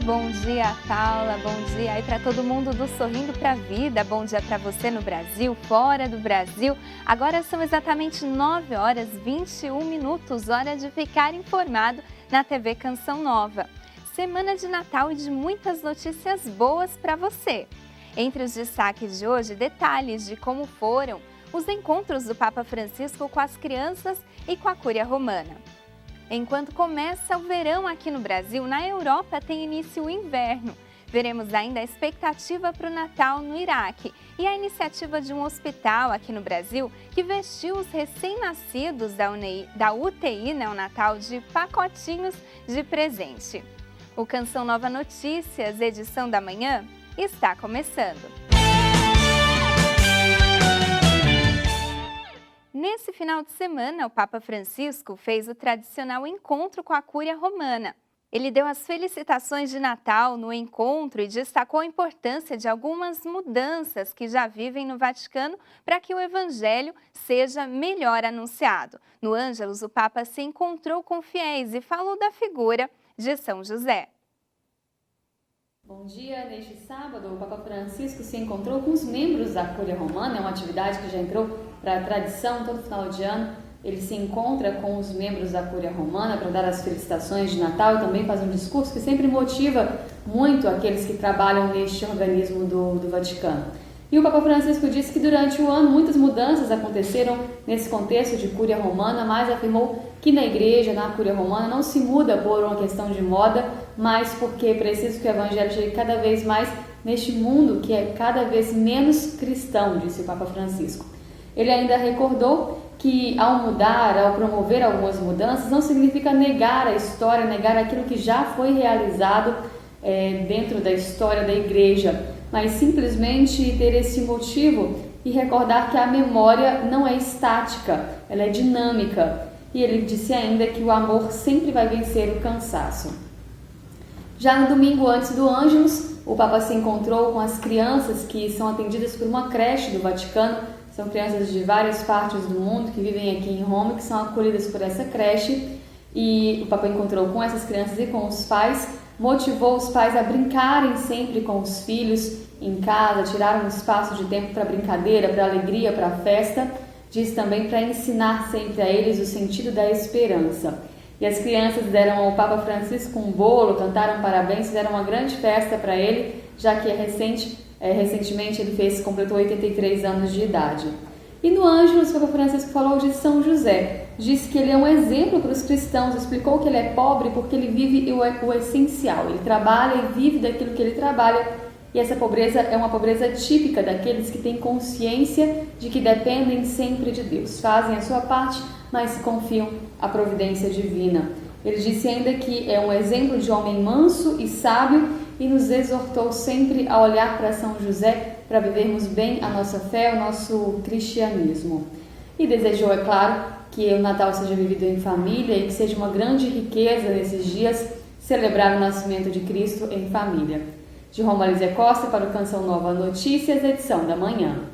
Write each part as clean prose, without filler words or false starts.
Bom dia, Paula. Bom dia aí para todo mundo do Sorrindo para a Vida. Bom dia para você no Brasil, fora do Brasil. Agora são exatamente 9h21, hora de ficar informado na TV Canção Nova. Semana de Natal e de muitas notícias boas para você. Entre os destaques de hoje, detalhes de como foram os encontros do Papa Francisco com as crianças e com a Cúria Romana. Enquanto começa o verão aqui no Brasil, na Europa tem início o inverno. Veremos ainda a expectativa para o Natal no Iraque e a iniciativa de um hospital aqui no Brasil que vestiu os recém-nascidos da UTI neonatal de pacotinhos de presente. O Canção Nova Notícias, edição da manhã, está começando. Nesse final de semana, o Papa Francisco fez o tradicional encontro com a Cúria Romana. Ele deu as felicitações de Natal no encontro e destacou a importância de algumas mudanças que já vivem no Vaticano para que o Evangelho seja melhor anunciado. No Ângelus, o Papa se encontrou com fiéis e falou da figura de São José. Bom dia, neste sábado o Papa Francisco se encontrou com os membros da Cúria Romana, é uma atividade que já entrou para a tradição todo final de ano. Ele se encontra com os membros da Cúria Romana para dar as felicitações de Natal e também faz um discurso que sempre motiva muito aqueles que trabalham neste organismo do Vaticano. E o Papa Francisco disse que durante o ano muitas mudanças aconteceram nesse contexto de Cúria Romana, mas afirmou que na igreja, na Cúria Romana, não se muda por uma questão de moda, mas porque é preciso que o Evangelho chegue cada vez mais neste mundo que é cada vez menos cristão, disse o Papa Francisco. Ele ainda recordou que ao mudar, ao promover algumas mudanças, não significa negar a história, negar aquilo que já foi realizado dentro da história da igreja, mas simplesmente ter esse motivo e recordar que a memória não é estática, ela é dinâmica. E ele disse ainda que o amor sempre vai vencer o cansaço. Já no domingo antes do Ângelus, o Papa se encontrou com as crianças que são atendidas por uma creche do Vaticano. São crianças de várias partes do mundo que vivem aqui em Roma, que são acolhidas por essa creche. E o Papa encontrou com essas crianças e com os pais, motivou os pais a brincarem sempre com os filhos em casa, tirar um espaço de tempo para brincadeira, para alegria, para festa. Diz também para ensinar sempre a eles o sentido da esperança. E as crianças deram ao Papa Francisco um bolo, cantaram parabéns, fizeram uma grande festa para ele, já que recentemente ele completou 83 anos de idade. E no Ângelus, o Papa Francisco falou de São José. Disse que ele é um exemplo para os cristãos, explicou que ele é pobre porque ele vive o essencial. Ele trabalha e vive daquilo que ele trabalha. E essa pobreza é uma pobreza típica daqueles que têm consciência de que dependem sempre de Deus. Fazem a sua parte, mas confiam à providência divina. Ele disse ainda que é um exemplo de homem manso e sábio e nos exortou sempre a olhar para São José para vivermos bem a nossa fé, o nosso cristianismo. E desejou, é claro, que o Natal seja vivido em família e que seja uma grande riqueza nesses dias celebrar o nascimento de Cristo em família. De Roma, Lízia Costa, para o Canção Nova Notícias, edição da manhã.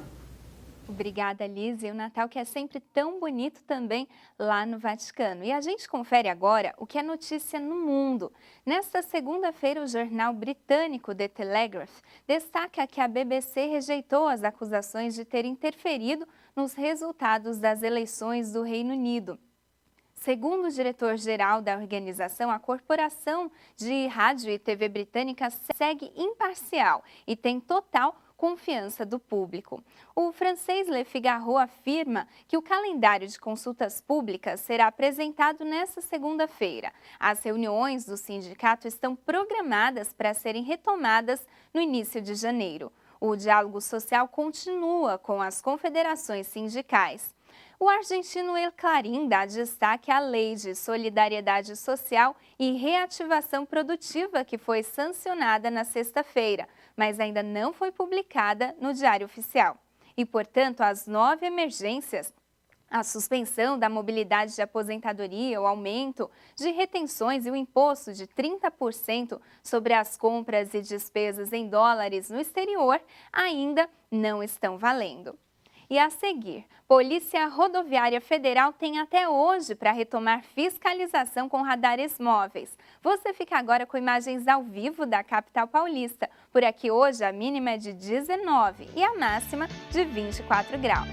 Obrigada, Lízia. E o Natal que é sempre tão bonito também lá no Vaticano. E a gente confere agora o que é notícia no mundo. Nesta segunda-feira, o jornal britânico The Telegraph destaca que a BBC rejeitou as acusações de ter interferido nos resultados das eleições do Reino Unido. Segundo o diretor-geral da organização, a Corporação de Rádio e TV Britânica segue imparcial e tem total confiança do público. O francês Le Figaro afirma que o calendário de consultas públicas será apresentado nesta segunda-feira. As reuniões do sindicato estão programadas para serem retomadas no início de janeiro. O diálogo social continua com as confederações sindicais. O argentino El Clarín dá destaque à Lei de Solidariedade Social e Reativação Produtiva que foi sancionada na sexta-feira, mas ainda não foi publicada no Diário Oficial. E, portanto, as 9 emergências, a suspensão da mobilidade de aposentadoria, o aumento de retenções e o imposto de 30% sobre as compras e despesas em dólares no exterior ainda não estão valendo. E a seguir, Polícia Rodoviária Federal tem até hoje para retomar fiscalização com radares móveis. Você fica agora com imagens ao vivo da capital paulista. Por aqui hoje a mínima é de 19 e a máxima de 24 graus.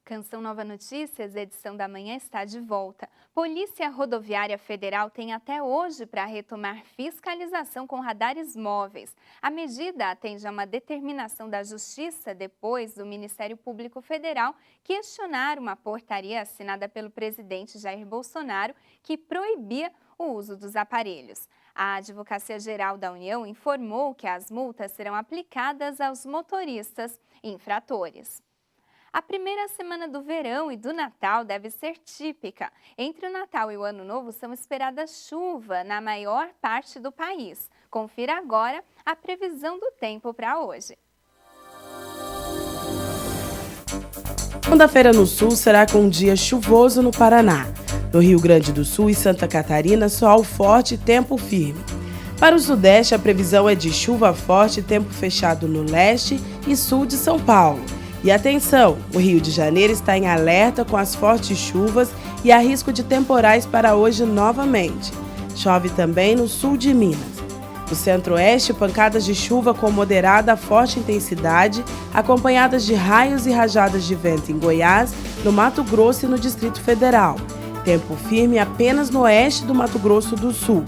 Canção Nova Notícias, edição da manhã, está de volta. Polícia Rodoviária Federal tem até hoje para retomar fiscalização com radares móveis. A medida atende a uma determinação da Justiça depois do Ministério Público Federal questionar uma portaria assinada pelo presidente Jair Bolsonaro que proibia o uso dos aparelhos. A Advocacia Geral da União informou que as multas serão aplicadas aos motoristas infratores. A primeira semana do verão e do Natal deve ser típica. Entre o Natal e o Ano Novo são esperadas chuva na maior parte do país. Confira agora a previsão do tempo para hoje. Segunda-feira no Sul será com um dia chuvoso no Paraná. No Rio Grande do Sul e Santa Catarina, sol forte e tempo firme. Para o Sudeste, a previsão é de chuva forte e tempo fechado no leste e sul de São Paulo. E atenção, o Rio de Janeiro está em alerta com as fortes chuvas e há risco de temporais para hoje novamente. Chove também no sul de Minas. No Centro-Oeste, pancadas de chuva com moderada a forte intensidade, acompanhadas de raios e rajadas de vento em Goiás, no Mato Grosso e no Distrito Federal. Tempo firme apenas no oeste do Mato Grosso do Sul.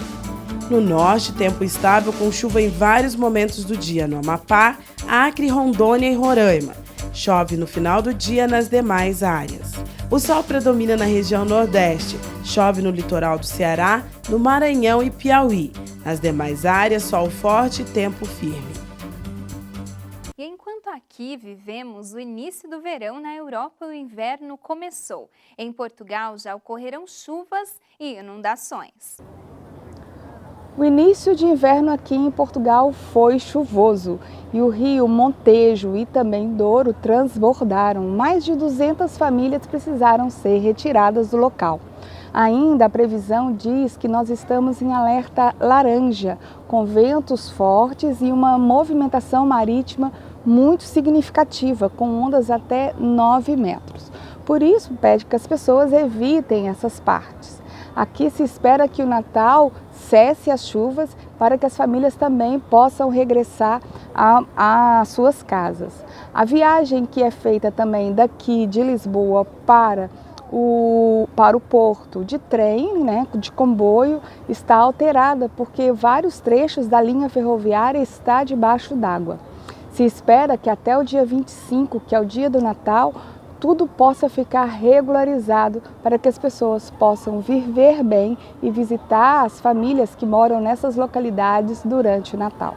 No norte, tempo estável com chuva em vários momentos do dia no Amapá, Acre, Rondônia e Roraima. Chove no final do dia nas demais áreas. O sol predomina na região nordeste. Chove no litoral do Ceará, no Maranhão e Piauí. Nas demais áreas, sol forte e tempo firme. E enquanto aqui vivemos o início do verão, na Europa o inverno começou. Em Portugal já ocorreram chuvas e inundações. O início de inverno aqui em Portugal foi chuvoso e o rio Montejo e também Douro transbordaram. Mais de 200 famílias precisaram ser retiradas do local. Ainda a previsão diz que nós estamos em alerta laranja, com ventos fortes e uma movimentação marítima muito significativa, com ondas até 9 metros. Por isso, pede que as pessoas evitem essas partes. Aqui se espera que o Natal cesse as chuvas para que as famílias também possam regressar às suas casas. A viagem que é feita também daqui de Lisboa para o porto de trem, de comboio, está alterada porque vários trechos da linha ferroviária está debaixo d'água. Se espera que até o dia 25, que é o dia do Natal, tudo possa ficar regularizado para que as pessoas possam viver bem e visitar as famílias que moram nessas localidades durante o Natal.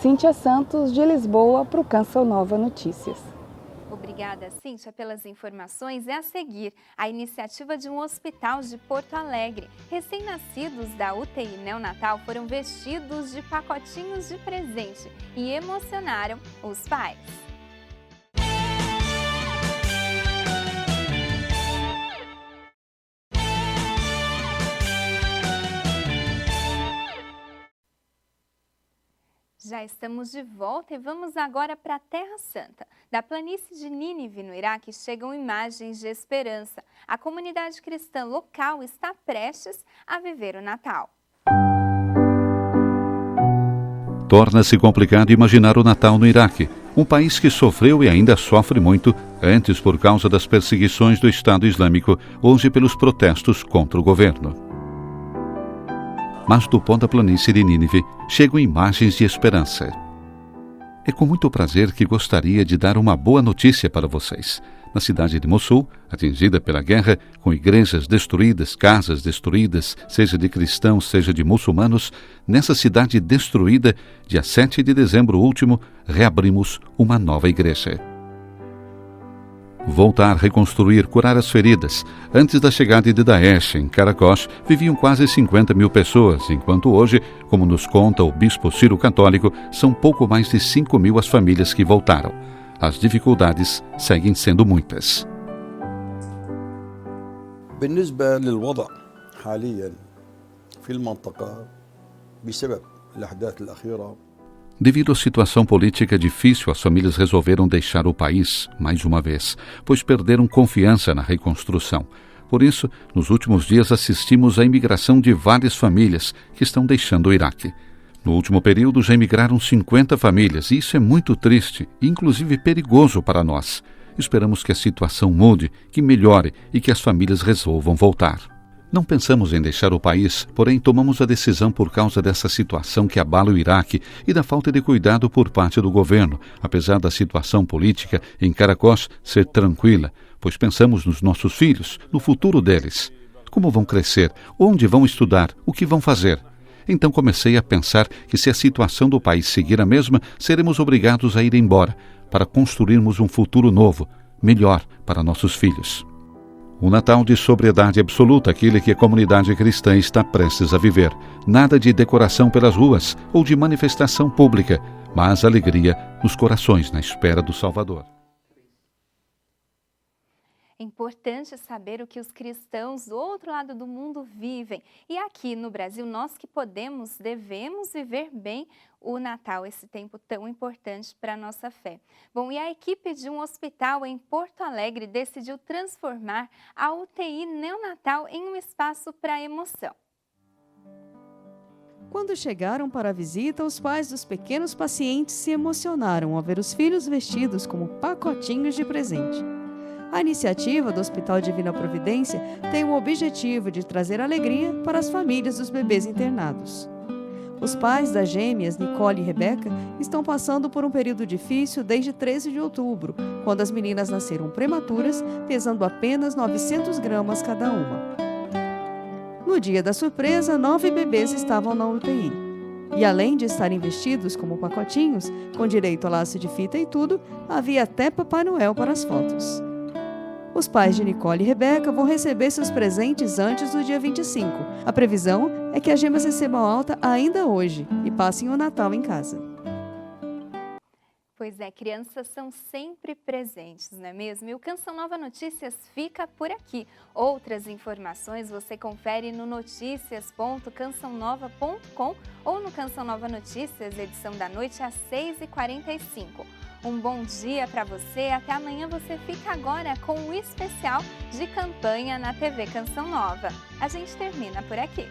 Cíntia Santos, de Lisboa, para o Canção Nova Notícias. Obrigada, Cíntia, pelas informações. É a seguir a iniciativa de um hospital de Porto Alegre. Recém-nascidos da UTI neonatal foram vestidos de pacotinhos de presente e emocionaram os pais. Já estamos de volta e vamos agora para a Terra Santa. Da planície de Nínive, no Iraque, chegam imagens de esperança. A comunidade cristã local está prestes a viver o Natal. Torna-se complicado imaginar o Natal no Iraque, um país que sofreu e ainda sofre muito, antes por causa das perseguições do Estado Islâmico, hoje pelos protestos contra o governo. Mas do pó da planície de Nínive chegam imagens de esperança. É com muito prazer que gostaria de dar uma boa notícia para vocês. Na cidade de Mossul, atingida pela guerra, com igrejas destruídas, casas destruídas, seja de cristãos, seja de muçulmanos, nessa cidade destruída, dia 7 de dezembro último, reabrimos uma nova igreja. voltar, reconstruir, curar as feridas. Antes da chegada de Daesh em Caracos, viviam quase 50 mil pessoas, enquanto hoje, como nos conta o bispo Ciro Católico, são pouco mais de 5 mil as famílias que voltaram. As dificuldades seguem sendo muitas. بالنسبة للوضع حاليا في المنطقة بسبب الأحداث الأخيرة. Devido à situação política difícil, as famílias resolveram deixar o país, mais uma vez, pois perderam confiança na reconstrução. Por isso, nos últimos dias assistimos à imigração de várias famílias que estão deixando o Iraque. No último período já emigraram 50 famílias e isso é muito triste e inclusive perigoso para nós. Esperamos que a situação mude, que melhore e que as famílias resolvam voltar. Não pensamos em deixar o país, porém tomamos a decisão por causa dessa situação que abala o Iraque e da falta de cuidado por parte do governo, apesar da situação política em Caracos ser tranquila, pois pensamos nos nossos filhos, no futuro deles. Como vão crescer? Onde vão estudar? O que vão fazer? Então comecei a pensar que se a situação do país seguir a mesma, seremos obrigados a ir embora, para construirmos um futuro novo, melhor para nossos filhos. Um Natal de sobriedade absoluta, aquele que a comunidade cristã está prestes a viver. Nada de decoração pelas ruas ou de manifestação pública, mas alegria nos corações na espera do Salvador. É importante saber o que os cristãos do outro lado do mundo vivem. E aqui no Brasil, nós que podemos, devemos viver bem o Natal, esse tempo tão importante para a nossa fé. Bom, e a equipe de um hospital em Porto Alegre decidiu transformar a UTI neonatal em um espaço para emoção. Quando chegaram para a visita, os pais dos pequenos pacientes se emocionaram ao ver os filhos vestidos como pacotinhos de presente. A iniciativa do Hospital Divina Providência tem o objetivo de trazer alegria para as famílias dos bebês internados. Os pais das gêmeas, Nicole e Rebeca, estão passando por um período difícil desde 13 de outubro, quando as meninas nasceram prematuras, pesando apenas 900 gramas cada uma. No dia da surpresa, 9 bebês estavam na UTI. E além de estarem vestidos como pacotinhos, com direito a laço de fita e tudo, havia até Papai Noel para as fotos. Os pais de Nicole e Rebeca vão receber seus presentes antes do dia 25. A previsão é que as gêmeas recebam alta ainda hoje e passem o Natal em casa. Pois é, crianças são sempre presentes, não é mesmo? E o Canção Nova Notícias fica por aqui. Outras informações você confere no noticias.cançãonova.com ou no Canção Nova Notícias, edição da noite às 6h45. Um bom dia para você, até amanhã. Você fica agora com o especial de campanha na TV Canção Nova. A gente termina por aqui.